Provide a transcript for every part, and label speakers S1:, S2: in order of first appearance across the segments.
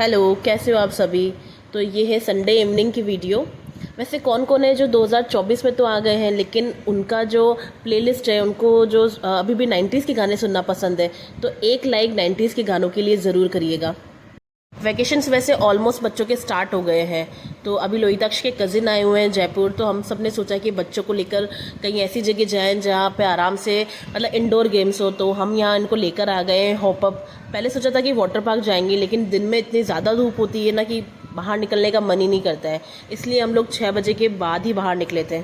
S1: Hello, कैसे हो आप सभी। तो ये है संडे इवनिंग की वीडियो। वैसे कौन कौन है जो 2024 में तो आ गए हैं, लेकिन उनका जो प्लेलिस्ट है उनको जो अभी भी 90s के गाने सुनना पसंद है, तो एक लाइक 90s के गानों के लिए ज़रूर करिएगा। वैकेशंस वैसे ऑलमोस्ट बच्चों के स्टार्ट हो गए हैं। तो अभी लोहिताक्ष के कज़िन आए हुए हैं जयपुर, तो हम सब ने सोचा कि बच्चों को लेकर कहीं ऐसी जगह जाएं जहाँ पे आराम से मतलब इंडोर गेम्स हो। तो हम यहाँ इनको लेकर आ गए हैं हॉप अप। पहले सोचा था कि वाटर पार्क जाएंगे, लेकिन दिन में इतनी ज़्यादा धूप होती है ना कि बाहर निकलने का मन ही नहीं करता है। इसलिए हम लोग 6 बजे के बाद ही बाहर निकले थे।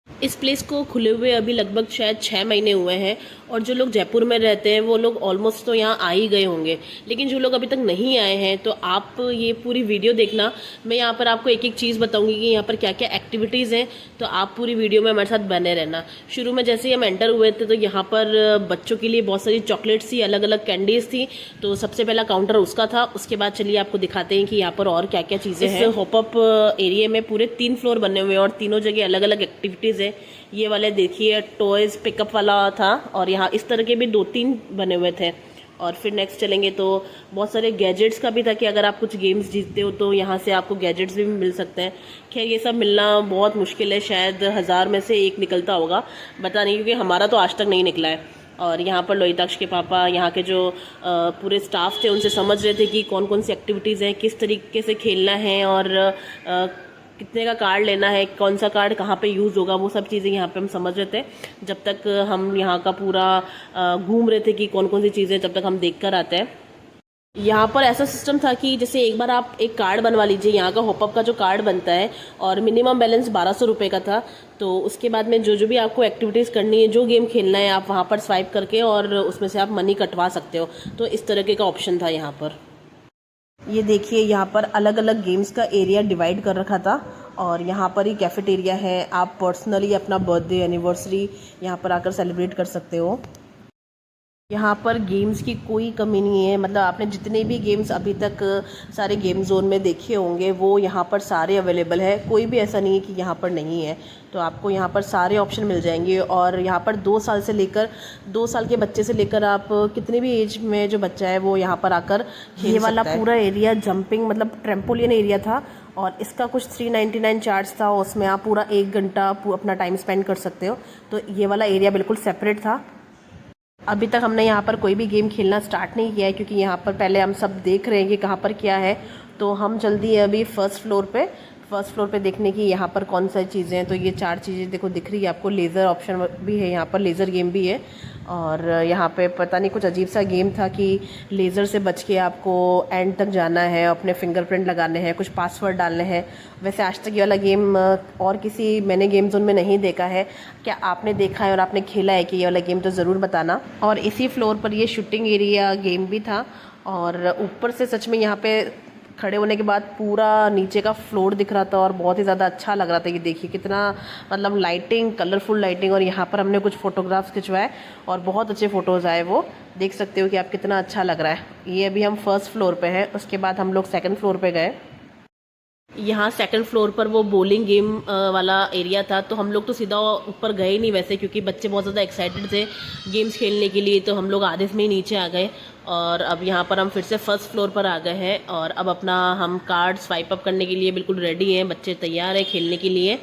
S1: इस प्लेस को खुले हुए अभी लगभग शायद 6 महीने हुए हैं, और जो लोग जयपुर में रहते हैं वो लोग ऑलमोस्ट तो यहाँ आ ही गए होंगे। लेकिन जो लोग अभी तक नहीं आए हैं तो आप ये पूरी वीडियो देखना। मैं यहाँ पर आपको एक एक चीज़ बताऊंगी कि यहाँ पर क्या क्या एक्टिविटीज़ हैं, तो आप पूरी वीडियो में हमारे साथ बने रहना। शुरू में जैसे ही हम एंटर हुए थे तो यहाँ पर बच्चों के लिए बहुत सारी चॉकलेट्स थी, अलग अलग कैंडीज़ थी। तो सबसे पहला काउंटर उसका था। उसके बाद चलिए आपको दिखाते हैं कि यहाँ पर और क्या क्या चीज़ें हैं। हॉपअप एरिया में पूरे 3 फ्लोर बने हुए हैं और तीनों जगह अलग अलग एक्टिविटीज़ है। ये वाले देखिए टॉयज पिकअप वाला था, और यहाँ इस तरह के भी 2-3 बने हुए थे। और फिर नेक्स्ट चलेंगे तो बहुत सारे गैजेट्स का भी था कि अगर आप कुछ गेम्स जीतते हो तो यहाँ से आपको गैजेट्स भी मिल सकते हैं। खैर ये सब मिलना बहुत मुश्किल है, शायद 1000 में से एक निकलता होगा, पता नहीं, क्योंकि हमारा तो आज तक नहीं निकला है। और यहाँ पर लोहिताक्ष के पापा यहाँ के जो पूरे स्टाफ थे उनसे समझ रहे थे कि कौन कौन सी एक्टिविटीज़ हैं, किस तरीके से खेलना है, और कितने का कार्ड लेना है, कौन सा कार्ड कहाँ पे यूज़ होगा, वो सब चीज़ें यहाँ पे हम समझ रहे थे। जब तक हम यहाँ का पूरा घूम रहे थे कि कौन कौन सी चीज़ें, जब तक हम देख कर आते हैं। यहाँ पर ऐसा सिस्टम था कि जैसे एक बार आप एक कार्ड बनवा लीजिए, यहाँ का हॉपअप का जो कार्ड बनता है, और मिनिमम बैलेंस 1200 रुपये का था। तो उसके बाद में जो जो भी आपको एक्टिविटीज़ करनी है, जो गेम खेलना है, आप वहाँ पर स्वाइप करके और उसमें से आप मनी कटवा सकते हो। तो इस तरीके का ऑप्शन था यहाँ पर। ये देखिए यहाँ पर अलग अलग गेम्स का एरिया डिवाइड कर रखा था, और यहाँ पर ही कैफेटेरिया है। आप पर्सनली अपना बर्थडे एनिवर्सरी यहाँ पर आकर सेलिब्रेट कर सकते हो। यहाँ पर गेम्स की कोई कमी नहीं है, मतलब आपने जितने भी गेम्स अभी तक सारे गेम जोन में देखे होंगे वो यहाँ पर सारे अवेलेबल है। कोई भी ऐसा नहीं है कि यहाँ पर नहीं है। तो आपको यहाँ पर सारे ऑप्शन मिल जाएंगे। और यहाँ पर 2 साल से लेकर 2 साल के बच्चे से लेकर आप कितने भी एज में जो बच्चा है वो यहाँ पर आकर ये वाला पूरा एरिया जंपिंग मतलब ट्रेम्पोलियन एरिया था, और इसका कुछ 399 चार्ज था। उसमें आप पूरा 1 घंटा अपना टाइम स्पेंड कर सकते हो। तो ये वाला एरिया बिल्कुल सेपरेट था। अभी तक हमने यहाँ पर कोई भी गेम खेलना स्टार्ट नहीं किया है, क्योंकि यहाँ पर पहले हम सब देख रहे हैं कि कहाँ पर क्या है। तो हम जल्दी है अभी फर्स्ट फ्लोर पे देखने की यहाँ पर कौन सी चीज़ें हैं। तो ये 4 चीज़ें देखो दिख रही है आपको। लेज़र ऑप्शन भी है यहाँ पर, लेज़र गेम भी है। और यहाँ पे पता नहीं कुछ अजीब सा गेम था कि लेज़र से बच के आपको एंड तक जाना है, अपने फिंगरप्रिंट लगाने हैं, कुछ पासवर्ड डालने हैं। वैसे आज तक ये वाला गेम और किसी मैंने गेम जोन में नहीं देखा है। क्या आपने देखा है और आपने खेला है कि ये वाला गेम, तो ज़रूर बताना। और इसी फ्लोर पर ये शूटिंग एरिया गेम भी था। और ऊपर से सच में यहाँ पे खड़े होने के बाद पूरा नीचे का फ्लोर दिख रहा था, और बहुत ही ज़्यादा अच्छा लग रहा था। ये देखिए कितना मतलब लाइटिंग, कलरफुल लाइटिंग। और यहाँ पर हमने कुछ फ़ोटोग्राफ्स खिंचवाए और बहुत अच्छे फ़ोटोज़ आए। वो देख सकते हो कि आप कितना अच्छा लग रहा है। ये अभी हम फर्स्ट फ्लोर पे हैं, उसके बाद हम लोग सेकंड फ्लोर पे गए। यहाँ सेकंड फ्लोर पर वो बॉलिंग गेम वाला एरिया था। तो हम लोग तो सीधा ऊपर गए नहीं वैसे, क्योंकि बच्चे बहुत ज़्यादा एक्साइटेड थे गेम्स खेलने के लिए। तो हम लोग आधे में ही नीचे आ गए, और अब यहाँ पर हम फिर से फर्स्ट फ्लोर पर आ गए हैं। और अब अपना हम कार्ड स्वाइप अप करने के लिए बिल्कुल रेडी हैं, बच्चे तैयार हैं खेलने के लिए।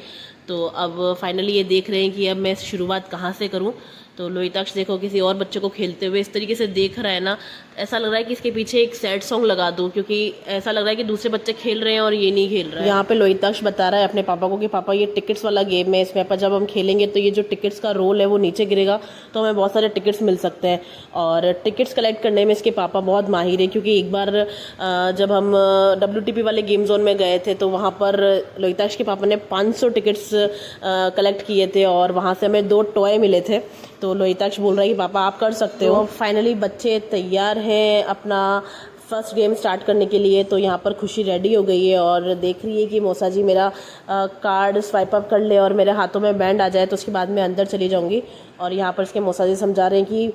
S1: तो अब फाइनली ये देख रहे हैं कि अब मैं शुरुआत कहाँ से करूँ। तो लोहिताक्ष देखो किसी और बच्चे को खेलते हुए इस तरीके से देख रहा है ना, ऐसा लग रहा है कि इसके पीछे एक सैड सॉन्ग लगा दूं, क्योंकि ऐसा लग रहा है कि दूसरे बच्चे खेल रहे हैं और ये नहीं खेल रहा है। यहाँ पे लोहिताक्ष बता रहा है अपने पापा को कि पापा ये टिकट्स वाला गेम है, इसमें अपन जब हम खेलेंगे तो ये जो टिकट्स का रोल है वो नीचे गिरेगा, तो हमें बहुत सारे टिकट्स मिल सकते हैं। और टिकट्स कलेक्ट करने में इसके पापा बहुत माहिर है, क्योंकि एक बार जब हम WTP वाले गेम जोन में गए थे तो वहाँ पर लोहिताक्ष के पापा ने 500 टिकट्स कलेक्ट किए थे, और वहाँ से हमें 2 टॉय मिले थे। तो लोहिताक्ष बोल रहा है कि पापा आप कर सकते हो। फाइनली बच्चे तैयार हैं अपना फर्स्ट गेम स्टार्ट करने के लिए। तो यहाँ पर खुशी रेडी हो गई है और देख रही है कि मौसा जी मेरा कार्ड स्वाइप अप कर ले और मेरे हाथों में बैंड आ जाए, तो उसके बाद मैं अंदर चली जाऊँगी। और यहाँ पर इसके मौसा जी समझा रहे हैं कि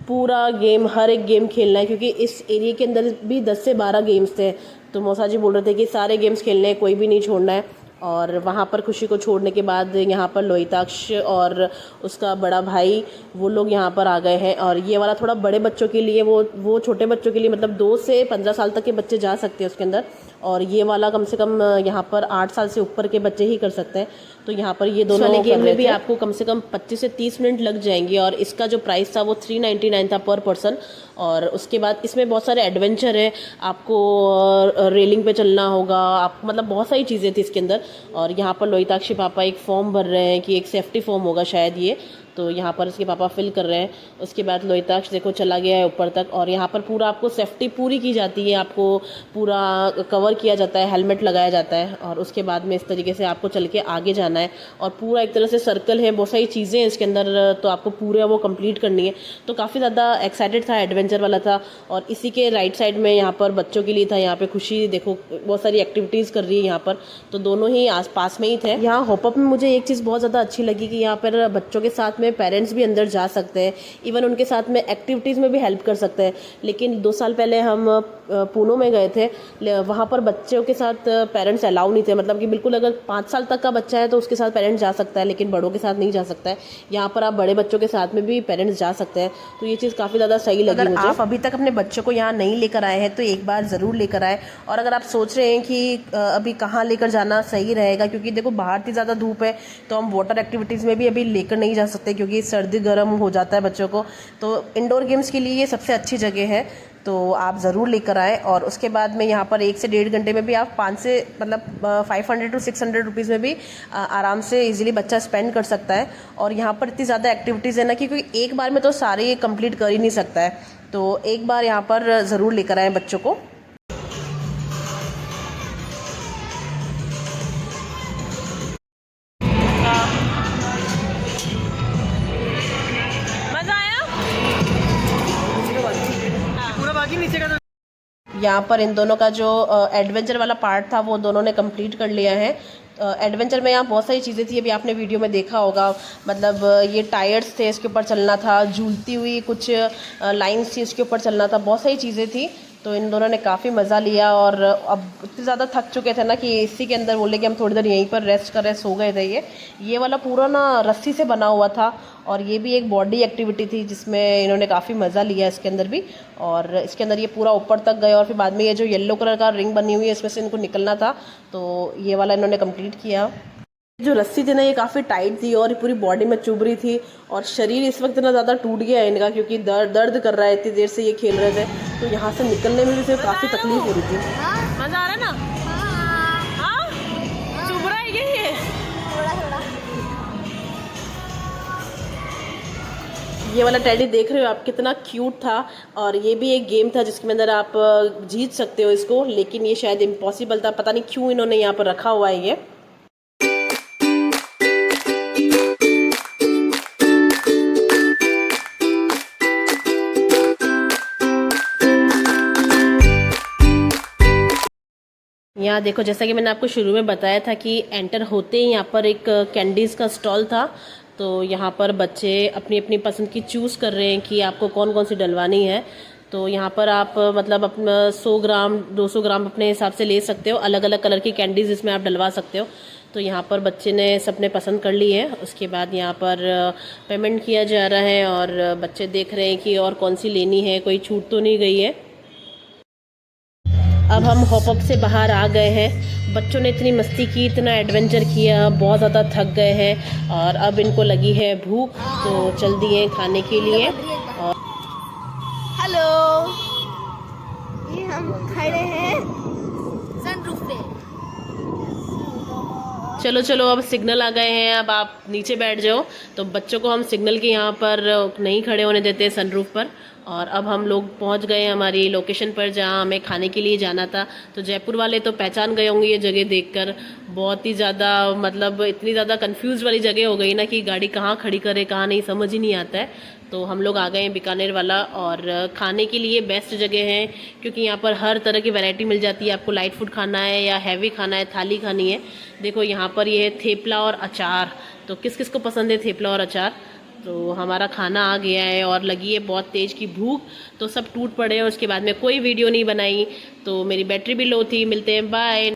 S1: पूरा गेम, हर एक गेम खेलना है, क्योंकि इस एरिया के अंदर भी 10 से 12 गेम्स थे। तो मौसा जी बोल रहे थे कि सारे गेम्स खेलने हैं, कोई भी नहीं छोड़ना है। और वहाँ पर खुशी को छोड़ने के बाद यहाँ पर लोहिताक्ष और उसका बड़ा भाई वो लोग यहाँ पर आ गए हैं। और ये वाला थोड़ा बड़े बच्चों के लिए, वो छोटे बच्चों के लिए, मतलब 2 से 15 साल तक के बच्चे जा सकते हैं उसके अंदर। और ये वाला कम से कम यहाँ पर 8 साल से ऊपर के बच्चे ही कर सकते हैं। तो यहाँ पर ये दोनों वाले गेम में भी आपको कम से कम 25 से 30 मिनट लग जाएंगे। और इसका जो प्राइस था वो 399 था पर पर्सन। और उसके बाद इसमें बहुत सारे एडवेंचर है, आपको रेलिंग पे चलना होगा, आप मतलब बहुत सारी चीज़ें थी इसके अंदर। और यहाँ पर लोहिताक्षी पापा एक फॉर्म भर रहे हैं कि एक सेफ्टी फॉर्म होगा शायद ये, तो यहाँ पर उसके पापा फिल कर रहे हैं। उसके बाद लोहिताक्ष देखो चला गया है ऊपर तक। और यहाँ पर पूरा आपको सेफ्टी पूरी की जाती है, आपको पूरा कवर किया जाता है, हेलमेट लगाया जाता है। और उसके बाद में इस तरीके से आपको चल के आगे जाना है। और पूरा एक तरह से सर्कल है, बहुत सारी चीज़ें हैं इसके अंदर, तो आपको पूरा वो कंप्लीट करनी है। तो काफ़ी ज़्यादा एक्साइटेड था, एडवेंचर वाला था। और इसी के राइट साइड में यहाँ पर बच्चों के लिए था, यहाँ पे खुशी देखो बहुत सारी एक्टिविटीज़ कर रही है यहाँ पर। तो दोनों ही आस पास में ही थे। यहाँ हॉपअप में मुझे एक चीज़ बहुत ज़्यादा अच्छी लगी कि यहाँ पर बच्चों के साथ में पेरेंट्स भी अंदर जा सकते हैं, इवन उनके साथ में एक्टिविटीज़ में भी हेल्प कर सकते हैं। लेकिन 2 साल पहले हम पूनो में गए थे, वहाँ पर बच्चों के साथ पेरेंट्स अलाउ नहीं थे, मतलब कि बिल्कुल अगर 5 साल तक का बच्चा है तो उसके साथ पेरेंट्स जा सकता है, लेकिन बड़ों के साथ नहीं जा सकता है। यहाँ पर आप बड़े बच्चों के साथ में भी पेरेंट्स जा सकते हैं। तो ये चीज़ काफ़ी ज़्यादा सही लगी मुझे। आप अभी तक अपने बच्चों को यहाँ नहीं लेकर आए हैं तो एक बार ज़रूर लेकर आए। और अगर आप सोच रहे हैं कि अभी कहाँ लेकर जाना सही रहेगा, क्योंकि देखो बाहर इतनी ज़्यादा धूप है, तो हम वाटर एक्टिविटीज़ में भी अभी लेकर नहीं जा सकते क्योंकि सर्दी गर्म हो जाता है बच्चों को। तो इंडोर गेम्स के लिए ये सबसे अच्छी जगह है, तो आप ज़रूर लेकर आएँ। और उसके बाद में यहाँ पर 1 से 1.5 घंटे में भी आप 5 से मतलब 500 to 600 रुपीज़ में भी आराम से इजीली बच्चा स्पेंड कर सकता है। और यहाँ पर इतनी ज़्यादा एक्टिविटीज़ है ना कि कोई एक बार में तो सारे कंप्लीट कर ही नहीं सकता है। तो एक बार यहाँ पर ज़रूर लेकर आएँ बच्चों को। यहाँ पर इन दोनों का जो एडवेंचर वाला पार्ट था वो दोनों ने कंप्लीट कर लिया है। एडवेंचर में यहाँ बहुत सारी चीज़ें थी, अभी आपने वीडियो में देखा होगा। मतलब ये टायर्स थे, इसके ऊपर चलना था, झूलती हुई कुछ लाइन्स थी, उसके ऊपर चलना था, बहुत सारी चीज़ें थी। तो इन दोनों ने काफ़ी मज़ा लिया। और अब इतने ज़्यादा थक चुके थे ना कि इसी के अंदर बोले कि हम थोड़ी देर यहीं पर रेस्ट कर रहे, सो गए थे। ये वाला पूरा ना रस्सी से बना हुआ था। और ये भी एक बॉडी एक्टिविटी थी जिसमें इन्होंने काफ़ी मज़ा लिया इसके अंदर भी। और इसके अंदर ये पूरा ऊपर तक गए और फिर बाद में ये जो येलो कलर का रिंग बनी हुई है इसमें से इनको निकलना था, तो ये वाला इन्होंने कंप्लीट किया। जो रस्सी थी ना ये काफ़ी टाइट थी और पूरी बॉडी में चुभ रही थी। और शरीर इस वक्त इतना ज़्यादा टूट गया है इनका, क्योंकि दर्द कर रहा है, इतनी देर से ये खेल रहे थे। तो यहाँ से निकलने में भी सिर्फ काफ़ी तकलीफ हो रही थी। मज़ा आ रहा है ना? हाँ, चुभ रहा है ये थोड़ा। ये वाला टेडी देख रहे हो आप, कितना क्यूट था। और ये भी एक गेम था जिसके अंदर आप जीत सकते हो इसको, लेकिन ये शायद इम्पॉसिबल था, पता नहीं क्यों इन्होंने यहाँ पर रखा हुआ है ये। यहाँ देखो, जैसा कि मैंने आपको शुरू में बताया था कि एंटर होते ही यहाँ पर एक कैंडीज़ का स्टॉल था। तो यहाँ पर बच्चे अपनी अपनी पसंद की चूज़ कर रहे हैं कि आपको कौन कौन सी डलवानी है। तो यहाँ पर आप मतलब अपना 100 ग्राम 200 ग्राम अपने हिसाब से ले सकते हो, अलग अलग कलर की कैंडीज़ इसमें आप डलवा सकते हो। तो यहाँ पर बच्चे ने सबने पसंद कर ली है। उसके बाद यहाँ पर पेमेंट किया जा रहा है और बच्चे देख रहे हैं कि और कौन सी लेनी है, कोई छूट तो नहीं गई है। अब हम हॉपअप से बाहर आ गए हैं। बच्चों ने इतनी मस्ती की, इतना एडवेंचर किया, बहुत ज़्यादा थक गए हैं और अब इनको लगी है भूख, तो चल दिए खाने के लिए। और
S2: हेलो, ये हम खड़े हैं सनरूफ पे।
S1: चलो चलो, अब सिग्नल आ गए हैं, अब आप नीचे बैठ जाओ। तो बच्चों को हम सिग्नल के यहाँ पर नहीं खड़े होने देते सनरूफ पर। और अब हम लोग पहुँच गए हमारी लोकेशन पर जहाँ हमें खाने के लिए जाना था। तो जयपुर वाले तो पहचान गए होंगे ये जगह देखकर, बहुत ही ज़्यादा मतलब इतनी ज़्यादा कंफ्यूज वाली जगह हो गई ना कि गाड़ी कहाँ खड़ी करे कहाँ नहीं, समझ ही नहीं आता है। तो हम लोग आ गए हैं बीकानेर वाला, और खाने के लिए बेस्ट जगह है क्योंकि यहाँ पर हर तरह की वैरायटी मिल जाती है। आपको लाइट फूड खाना है या हैवी खाना है, थाली खानी है। देखो यहाँ पर ये है थेपला और अचार। तो किस किस को पसंद है थेपला और अचार? तो हमारा खाना आ गया है और लगी है बहुत तेज़ की भूख, तो सब टूट पड़े और उसके बाद में कोई वीडियो नहीं बनाई, तो मेरी बैटरी भी लो थी। मिलते हैं, बाय।